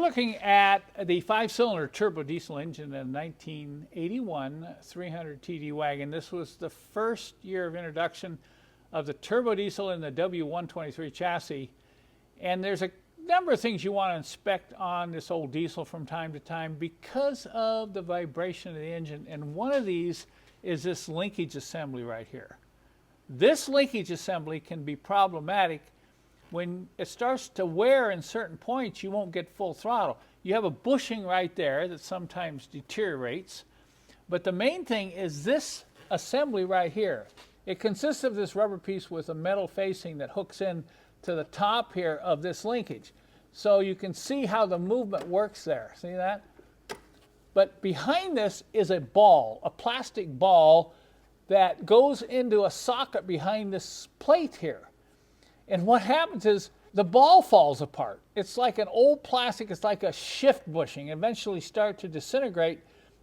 looking at the 5-cylinder turbo diesel engine in 1981 300 TD wagon. This was the first year of introduction of the turbo diesel in the W123 chassis. And there's a number of things you want to inspect on this old diesel from time to time because of the vibration of the engine. And one of these is this linkage assembly right here. This linkage assembly can be problematic. When it starts to wear in certain points, you won't get full throttle. You have a bushing right there that sometimes deteriorates. But the main thing is this assembly right here. It consists of this rubber piece with a metal facing that hooks in to the top here of this linkage. So you can see how the movement works there. See that? But behind this is a ball, a plastic ball that goes into a socket behind this plate here. And what happens is the ball falls apart. It's like an old plastic, it's like a shift bushing, eventually start to disintegrate.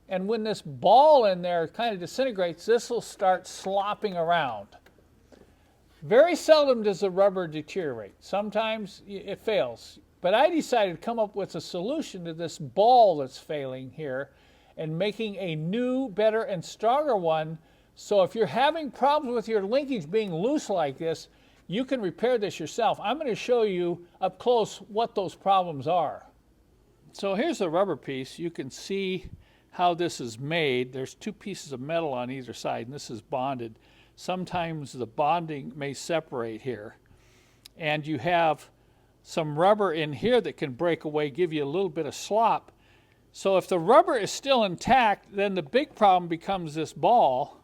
And when this ball in there kind of disintegrates, this will start slopping around. Very seldom does the rubber deteriorate. Sometimes it fails. But I decided to come up with a solution to this ball that's failing here and making a new, better, and stronger one. So if you're having problems with your linkage being loose like this, you can repair this yourself. I'm going to show you up close what those problems are. So here's the rubber piece. You can see how this is made. There's two pieces of metal on either side, and this is bonded. Sometimes the bonding may separate here. And you have some rubber in here that can break away, give you a little bit of slop. So if the rubber is still intact, then the big problem becomes this ball.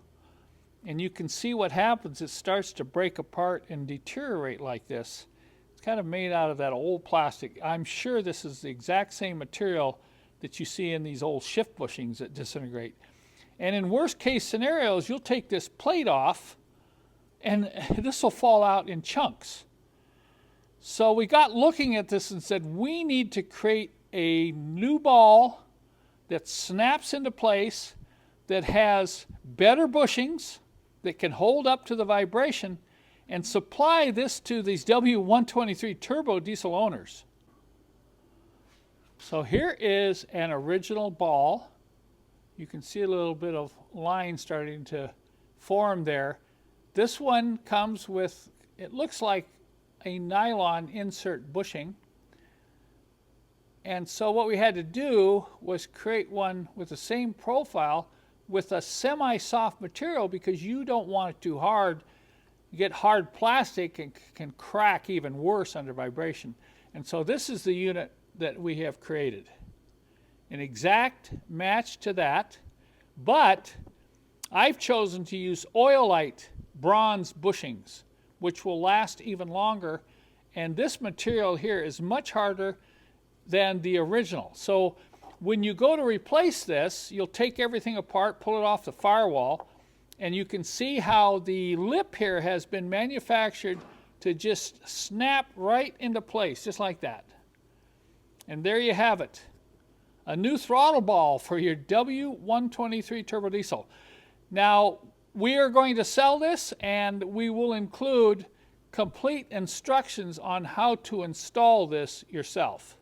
And you can see what happens. It starts to break apart and deteriorate like this. It's kind of made out of that old plastic. I'm sure this is the exact same material that you see in these old shift bushings that disintegrate. And in worst case scenarios, you'll take this plate off and this will fall out in chunks. So we got looking at this and said, we need to create a new ball that snaps into place, that has better bushings, that can hold up to the vibration, and supply this to these W123 turbo diesel owners. So here is an original ball. You can see a little bit of line starting to form there. This one comes with, it looks like a nylon insert bushing. And so what we had to do was create one with the same profile with a semi-soft material, because you don't want it too hard. You get hard plastic and can crack even worse under vibration. And so this is the unit that we have created. An exact match to that, but I've chosen to use oilite bronze bushings, which will last even longer. And this material here is much harder than the original. So when you go to replace this, you'll take everything apart, pull it off the Firewall, and you can see how the lip here has been manufactured to just snap right into place, just like that. And there you have it. A new throttle ball for your W123 turbo diesel. Now, we are going to sell this, and we will include complete instructions on how to install this yourself.